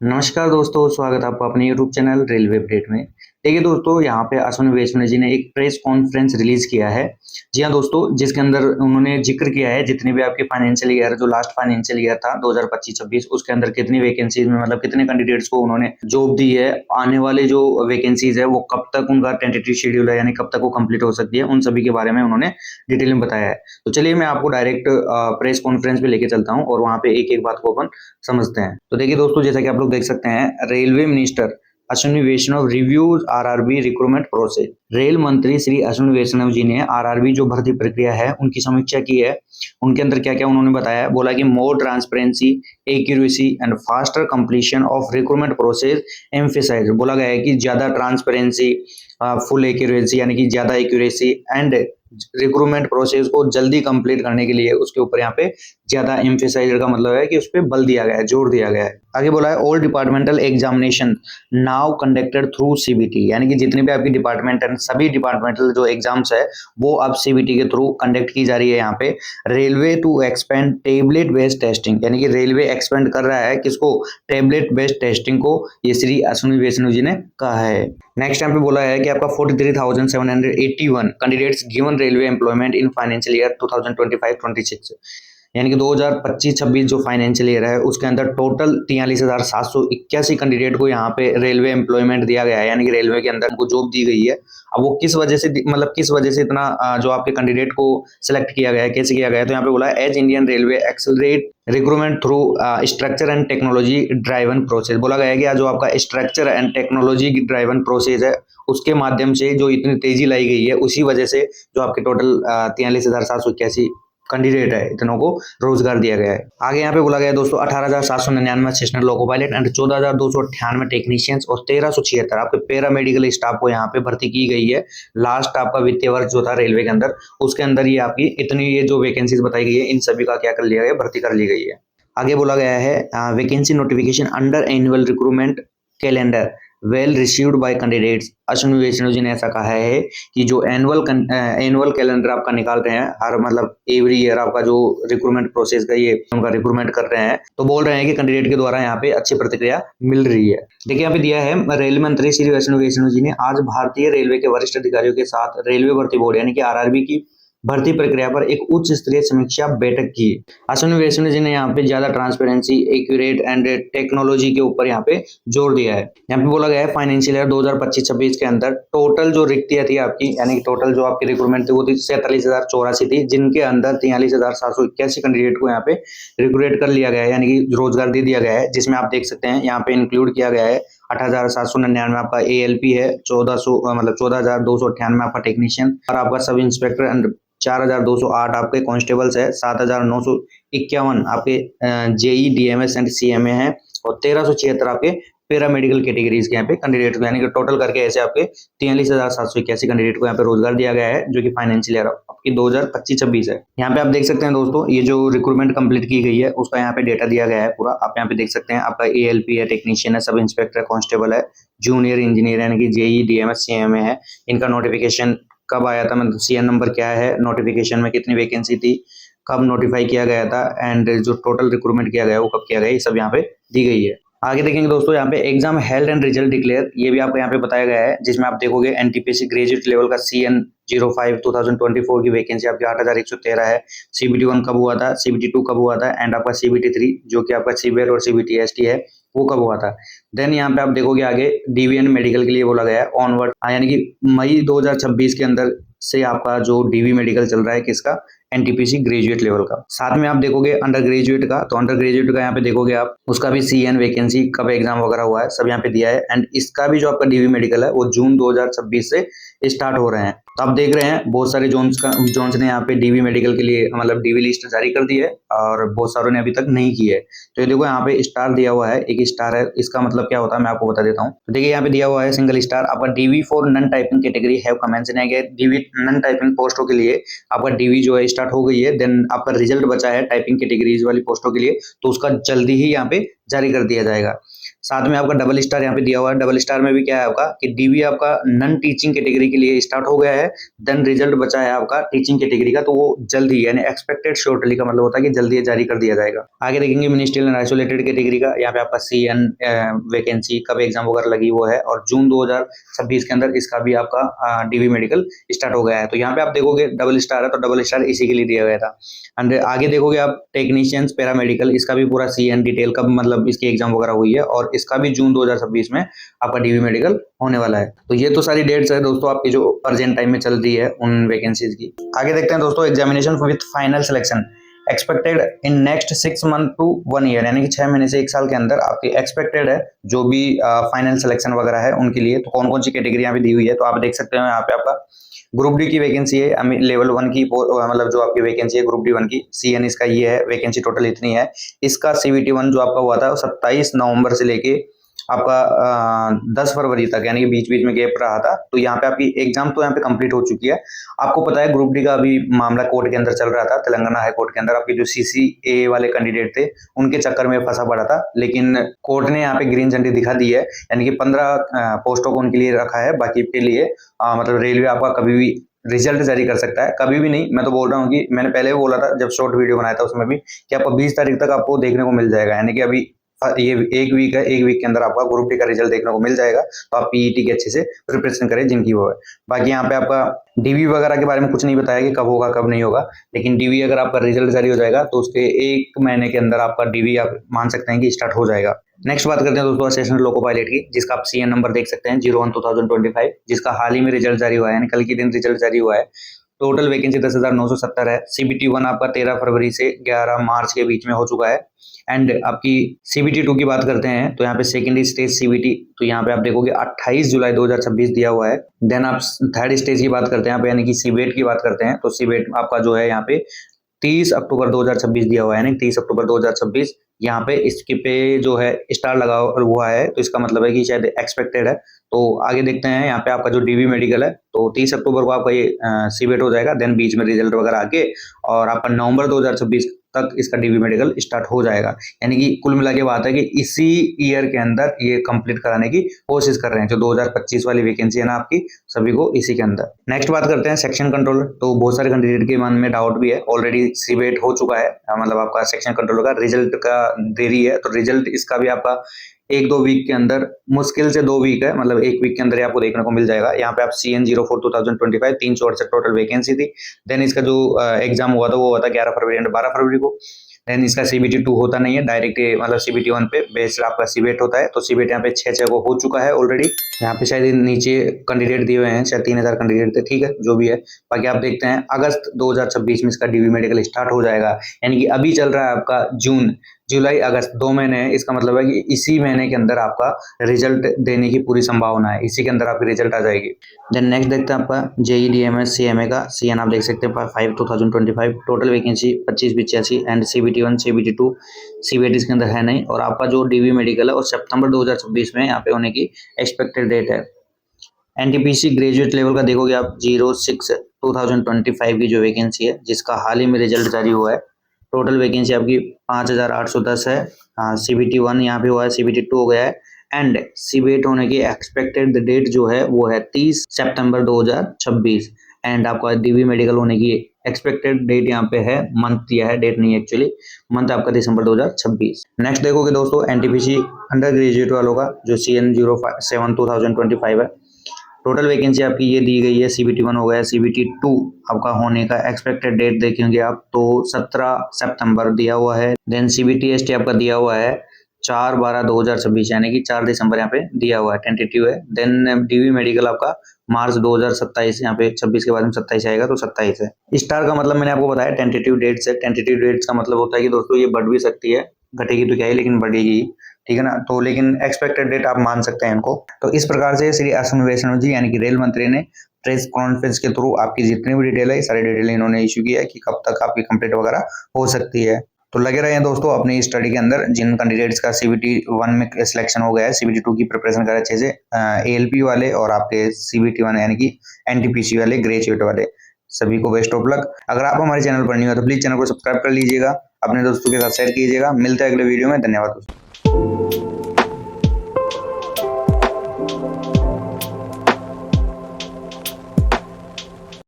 नमस्कार दोस्तों, स्वागत है आपका अपने यूट्यूब चैनल रेलवे अपडेट में। देखिए दोस्तों, यहाँ पे अश्विनी वैष्णव जी ने एक प्रेस कॉन्फ्रेंस रिलीज़ किया है। जी हाँ दोस्तों, जिसके अंदर उन्होंने ज़िक्र किया है जितने भी आपके फाइनेंशियल ईयर जो लास्ट फाइनेंशियल ईयर था 2025-26 उसके अंदर कितनी वैकेंसीज़ में मतलब कितने कैंडिडेट्स को उन्होंने जॉब दी है। आने वाले जो वैकेंसीज़ है वो कब तक उनका टेंटेटिव शेड्यूल है यानी कब तक वो कंप्लीट हो सकती है, उन सभी के बारे में उन्होंने डिटेल में बताया है। तो चलिए मैं आपको डायरेक्ट प्रेस कॉन्फ्रेंस पे लेके चलता हूँ और वहाँ पे एक-एक बात को अपन समझते हैं। तो देखिए दोस्तों, जैसा कि आप लोग देख सकते हैं, railway minister Ashwini Vaishnaw reviews RRB recruitment process. Rail मंत्री श्री अश्विनी वैष्णव जी ने आरआरबी जो भर्ती प्रक्रिया है उनकी समीक्षा की है। उनके अंदर क्या क्या उन्होंने बताया, बोला कि more transparency, accuracy and faster completion of recruitment process emphasise. बोला गया है कि ज्यादा ट्रांसपेरेंसी, फुल एक्यूरेसी यानी कि ज्यादा एक्यूरेसी एंड रिक्रूटमेंट प्रोसेस को जल्दी कंप्लीट करने के लिए उसके ऊपर यहाँ पे ज्यादा एम्फेसाइज का मतलब है कि उस पर बल दिया गया है, जोर दिया गया है। आगे बोला है all departmental examination now conducted through CBT, यानी कि जितने भी आपकी डिपार्टमेंट है सभी डिपार्टमेंटल जो एग्जाम्स है वो अब सीबीटी के थ्रू कंडक्ट की जा रही है। यहाँ पे railway to expand tablet based testing, यानी कि रेलवे एक्सपेंड कर रहा है किसको, टेबलेट बेस्ड टेस्टिंग को, ये श्री अश्विनी वैष्णव जी ने कहा है। नेक्स्ट टाइम पे बोला है कि आपका 43,781 candidates given railway employment in financial year 2025-26, यानी कि 2025-26 जो फाइनेंशियल ईयर है उसके अंदर टोटल 43,781 कैंडिडेट को यहाँ पे रेलवे एम्प्लॉयमेंट दिया गया है, यानी कि रेलवे के अंदर उनको जॉब दी गई है। अब वो किस वजह से मतलब किस वजह से इतना जो आपके कैंडिडेट को सिलेक्ट किया गया है, कैसे किया गया है, तो यहाँ पे बोला है as Indian railway accelerate recruitment through structure and technology driven process. बोला गया है कि जो आपका structure and technology driven process है उसके माध्यम से जो इतनी तेजी लाई गई है उसी वजह से जो आपके टोटल 43,781 कैंडिडेट है इतनों को रोजगार दिया गया है। आगे यहाँ पे बोला गया है दोस्तों 18,799 assistant loco pilot and 14,298 technicians और 1,376 आपके पैरामेडिकल स्टाफ को यहाँ पे भर्ती की गई है। लास्ट आपका वित्तीय वर्ष जो था रेलवे के अंदर उसके अंदर ये आपकी इतनी ये जो वैकेंसीज बताई गई है इन सभी का क्या कर लिया गया, भर्ती कर ली गई है। आगे बोला गया है vacancy notification under annual recruitment calendar well received by candidates. Ashwini Vaishnaw ji ने ऐसा कहा है कि जो एनुअल कैलेंडर आपका निकाल रहे हैं हर मतलब एवरी ईयर आपका जो रिक्रूटमेंट प्रोसेस का ये उनका रिक्रूटमेंट कर रहे हैं, तो बोल रहे हैं कि कैंडिडेट के द्वारा यहाँ पे अच्छी प्रतिक्रिया मिल रही है। देखिए यहाँ पे दिया है रेल मंत्री श्री अश्विनी वैष्णव जी ने आज भारतीय रेलवे के वरिष्ठ अधिकारियों के साथ रेलवे भर्ती बोर्ड यानी कि आरआरबी की भर्ती प्रक्रिया पर एक उच्च स्तरीय समीक्षा बैठक की। अश्विनी वैष्णव जी ने यहाँ पे ज्यादा ट्रांसपेरेंसी, एक्यूरेट एंड टेक्नोलॉजी के ऊपर यहाँ पे जोर दिया है। यहाँ पे बोला गया है फाइनेंशियल ईयर 2025-26 के अंदर टोटल जो रिक्तियां थी आपकी, यानी कि टोटल जो आपकी रिक्रूटमेंट थी वो थी 47,084 थी, जिनके अंदर 43,781 कैंडिडेट को यहाँ पे रिक्रूट कर लिया गया है, यानी कि रोजगार दे दिया गया है। जिसमें आप देख सकते हैं यहाँ पे इंक्लूड किया गया है 18,799 आपका ALP है, 1400 मतलब 14,298 आपका टेक्नीशियन और आपका सब इंस्पेक्टर एंड 4,208 आपके कांस्टेबल्स है, 7,951 आपके जेई DMS एंड CMA है और 1,376 आपके पैरामेडिकल कैटेगरीज के यहाँ पे कैंडिडेट, यानी कि टोटल करके ऐसे आपके 43,781 कैंडिडेट को यहाँ पे रोजगार दिया गया है जो कि फाइनेंशियल ईयर आपकी 2025-26 है। यहाँ पे आप देख सकते हैं दोस्तों ये जो रिक्रूटमेंट कंप्लीट की गई है उसका यहाँ पे डेटा दिया गया है पूरा। आप यहाँ पे देख सकते हैं आपका ALP है, टेक्नीशियन है, सब इंस्पेक्टर, कांस्टेबल है, जूनियर इंजीनियर यानी कि जेई DMS CMA है। इनका नोटिफिकेशन कब आया था, मतलब CN नंबर क्या है, नोटिफिकेशन में कितनी वैकेंसी थी, कब नोटिफाई किया गया था एंड जो टोटल रिक्रूटमेंट किया गया वो कब किया गया, ये सब यहाँ पे दी गई है। आगे देखेंगे दोस्तों यहाँ पे exam held and result declare, ये भी आपको यहाँ पे बताया गया है, जिसमें आप देखोगे NTPC ग्रेजुएट लेवल का CN 05 2024 की वैकेंसी आपकी 8,113 है। CBT 1 कब हुआ था, CBT 2 कब हुआ था एंड आपका CBT 3 जो कि आपका CBET और CBT ST है वो कब हुआ था। देन यहाँ पे आप देखोगे आगे DVN मेडिकल के लिए बोला गया है ऑनवर्ड, यानी कि मई 2026 के अंदर से आपका जो DV मेडिकल चल रहा है किसका, NTPC ग्रेजुएट लेवल का। साथ में आप देखोगे अंडर ग्रेजुएट का, तो अंडर ग्रेजुएट का यहाँ पे देखोगे आप उसका भी CN वैकेंसी कब एग्जाम वगैरह हुआ है सब यहाँ पे दिया है एंड इसका भी जो आपका DV मेडिकल है वो जून 2026 से स्टार्ट हो रहे हैं। तो आप देख रहे हैं बहुत सारे जोन्स ने यहाँ पे DV मेडिकल के लिए मतलब DV लिस्ट जारी कर दी है और बहुत सारों ने अभी तक नहीं की है। तो ये देखो यहाँ पे स्टार दिया हुआ है, एक स्टार है, इसका मतलब क्या होता है मैं आपको बता देता हूँ। तो देखिए यहाँ पे दिया हुआ है सिंगल स्टार, आपका DV for non typing category have commence, DV non typing पोस्टों के लिए आपका DV जो है स्टार्ट हो गई है। देन आपका रिजल्ट बचा है टाइपिंग कैटेगरीज वाली पोस्टों के लिए, तो उसका जल्दी ही यहाँ पे जारी कर दिया जाएगा। साथ में आपका डबल स्टार यहाँ पे दिया हुआ है। डबल स्टार में भी क्या है आपका कि डीवी आपका नॉन टीचिंग कैटेगरी के लिए स्टार्ट हो गया है। देन रिजल्ट बचा है आपका टीचिंग कैटेगरी का, तो वो जल्द ही यानी एक्सपेक्टेड शॉर्टली का मतलब होता है कि जल्दी जारी कर दिया जाएगा। आगे देखेंगे मिनिस्ट्रियल एंड आइसोलेटेड कैटेगरी का, यहाँ पे आपका CN वैकेंसी कब एग्जाम वगैरह लगी वो है, और जून 2026 के अंदर इसका भी आपका डीवी मेडिकल स्टार्ट हो गया है। तो यहाँ पे आप देखोगे डबल स्टार है, तो डबल स्टार इसी के लिए दिया गया था। एंड आगे देखोगे आप टेक्नीशियंस पैरामेडिकल, इसका भी पूरा CN डिटेल कब मतलब इसकी एग्जाम वगैरह हुई है, और इसका भी जून 2026 में आपका डीवी मेडिकल होने वाला है। तो ये तो सारी डेट्स है दोस्तों आपकी जो प्रेजेंट टाइम में चल रही है उन वैकेंसीज की। आगे देखते हैं दोस्तों examination with final selection expected in next 6 month to 1 year, यानी कि 6 महीने से 1 साल के अंदर आपकी एक्सपेक्टेड है जो भी फाइनल सिलेक्शन वगैरह है उनके लिए। तो कौन कौन सी कैटेगरी यहाँ पे दी हुई है, तो आप देख सकते हो यहाँ पे आपका ग्रुप डी की वैकेंसी है, लेवल 1 की मतलब जो आपकी वैकेंसी है ग्रुप D1 की, CN इसका ये है, वैकेंसी टोटल इतनी है। इसका CBT1 जो आपका हुआ था 27 नवंबर से लेके आपका 10 फरवरी तक, यानी कि बीच बीच में गैप रहा था। तो यहाँ पे आपकी एग्जाम तो यहाँ पे कंप्लीट हो चुकी है। आपको पता है ग्रुप डी का अभी मामला कोर्ट के अंदर चल रहा था, तेलंगाना हाई कोर्ट के अंदर। आपके जो CCA वाले कैंडिडेट थे उनके चक्कर में फंसा पड़ा था, लेकिन कोर्ट ने यहाँ पे ग्रीन झंडी दिखा दी है, यानी कि 15 पोस्टों को उनके लिए रखा है। बाकी के लिए मतलब रेलवे आपका कभी भी रिजल्ट जारी कर सकता है, कभी भी नहीं, मैं तो बोल रहा हूँ कि मैंने पहले भी बोला था जब शॉर्ट वीडियो बनाया था उसमें भी कि आपको 20 तारीख तक आपको देखने को मिल जाएगा, यानी कि अभी ये 1 वीक है, 1 वीक के अंदर आपका ग्रुप डी का रिजल्ट देखने को मिल जाएगा। तो आप PET के अच्छे से प्रिपरेशन करें जिनकी वो है। बाकी यहाँ पे आपका डीवी वगैरह के बारे में कुछ नहीं बताया कि कब होगा कब नहीं होगा, लेकिन डीवी अगर आपका रिजल्ट जारी हो जाएगा तो उसके 1 महीने के अंदर आपका डीवी आप मान सकते हैं कि स्टार्ट हो जाएगा। नेक्स्ट बात करते हैं दोस्तों असिस्टेंट लोको पायलट की, जिसका आप CN नंबर देख सकते हैं 01/2025, जिसका हाल ही में रिजल्ट जारी हुआ है, यानी कल के दिन रिजल्ट जारी हुआ है। टोटल वैकेंसी 10,970 है। CBT1 आपका 13 फरवरी से 11 मार्च के बीच में हो चुका है। एंड आपकी CBT2 की बात करते हैं तो यहाँ पे सेकेंडरी स्टेज CBT, तो यहाँ पे आप देखोगे 28 जुलाई 2026 दिया हुआ है। देन आप थर्ड स्टेज की बात करते हैं यहाँ पे, यानी कि CBET की बात करते हैं, तो CBET आपका जो है यहाँ पे 30 अक्टूबर 2026 दिया हुआ है, यानी 30 अक्टूबर 2026 यहाँ पे इसके पे जो है स्टार लगा हुआ है, तो इसका मतलब है कि शायद एक्सपेक्टेड है। तो आगे देखते हैं यहाँ पे आपका जो डीवी मेडिकल है, तो 30 अक्टूबर को आपका ये CBET हो जाएगा। देन बीच में रिजल्ट वगैरह आके और आपका नवंबर 2026 तक इसका डीवी मेडिकल स्टार्ट हो जाएगा, यानी कि कुल मिला के बात है कि इसी ईयर के अंदर ये कंप्लीट कराने की कोशिश कर रहे हैं। जो 2025 वाली वैकेंसी है ना आपकी, सभी को इसी के अंदर। नेक्स्ट बात करते हैं सेक्शन कंट्रोलर, तो बहुत सारे कैंडिडेट के मन में डाउट भी है, ऑलरेडी CBET हो चुका है, मतलब आपका सेक्शन कंट्रोलर का रिजल्ट का देरी है, तो रिजल्ट इसका भी आपका 1-2 वीक के अंदर, मुश्किल से 2 वीक है, मतलब 1 वीक के अंदर आपको देखने को मिल जाएगा। यहाँ पे आप CN 04/2025 368 टोटल वैकेंसी थी। देन इसका जो एग्जाम हुआ था वो हुआ था 11 फरवरी एंड 12 फरवरी को। देन इसका CBT2 होता नहीं है, डायरेक्ट मतलब CBT1 पे बेस्ड आपका CBET होता है। तो CBET यहाँ पे 6 को हो चुका है ऑलरेडी। यहाँ पे शायद नीचे कैंडिडेट दिए हुए हैं, शायद 3000 कैंडिडेट थे, ठीक है जो भी है। बाकी आप देखते हैं अगस्त 2026 में इसका डीवी मेडिकल स्टार्ट हो जाएगा, यानी कि अभी चल रहा है आपका जून, जुलाई, अगस्त 2 महीने है। इसका मतलब है कि इसी महीने के अंदर आपका रिजल्ट देने की पूरी संभावना है, इसी के अंदर आपकी रिजल्ट आ जाएगी। देन नेक्स्ट देखते हैं आपका JEE DMS CMA का CN, आप देख सकते हैं 5/2025 total vacancy 25-85 and CBT1 CBT2 CBET इसके अंदर है नहीं। और आपका जो डीवी मेडिकल है और सितंबर 2026 में यहाँ पे होने की एक्सपेक्टेड डेट है। NTPC ग्रेजुएट लेवल का देखोगे आप 06/2025 की जो वैकेंसी है, जिसका हाल ही में रिजल्ट जारी हुआ है। टोटल वैकेंसी आपकी 5810 है। CBT1 यहाँ पे हुआ है, CBT2 हो गया है एंड CBET होने की एक्सपेक्टेड डेट जो है वो है 30 सितंबर 2026 एंड आपका डीवी मेडिकल होने की एक्सपेक्टेड डेट यहाँ पे है, मंथ दिया है, डेट नहीं एक्चुअली, मंथ आपका दिसंबर 2026। नेक्स्ट देखोगे दोस्तों NTPC अंडर ग्रेजुएट वालों का जो CN 07/2025 है। टोटल वैकेंसी आपकी ये दी गई है, CBT1 हो गया, CBT2 आपका होने का एक्सपेक्टेड डेट देखेंगे आप तो 17 सितंबर दिया हुआ है। देन CBT-ST आपका दिया हुआ है 4/12/2026, यानी कि 4 दिसंबर यहाँ पे दिया हुआ है, टेंटेटिव है। देन डीवी मेडिकल आपका मार्च 2027, यहाँ पे 26 के बाद में 27 आएगा तो 27 है। स्टार का मतलब मैंने आपको बताया टेंटेटिव डेट्स है। टेंटेटिव डेट्स का मतलब होता है कि दोस्तों ये बढ़ भी सकती है, घटेगी तो क्या है लेकिन बढ़ेगी, ठीक है ना। तो लेकिन एक्सपेक्टेड डेट आप मान सकते हैं इनको। तो इस प्रकार से श्री अश्विनी वैष्णव जी यानी कि रेल मंत्री ने प्रेस कॉन्फ्रेंस के थ्रू आपकी जितनी भी डिटेल है सारी डिटेल इन्होंने इशू किया है कि कब तक आपकी कंप्लीट वगैरह हो सकती है। तो लगे रहे हैं दोस्तों अपनी स्टडी के अंदर। जिन कैंडिडेट्स का CBT1 में सिलेक्शन हो गया है, CBT2 की प्रिपरेशन करें अच्छे से, ALP वाले और आपके CBT1 यानी कि NTPC वाले ग्रेजुएट वाले, सभी को बेस्ट ऑफ लक। अगर आप हमारे चैनल पर नहीं हो तो प्लीज चैनल को सब्सक्राइब कर लीजिएगा, अपने दोस्तों के साथ शेयर कीजिएगा। मिलते हैं अगले वीडियो में, धन्यवाद दोस्तों।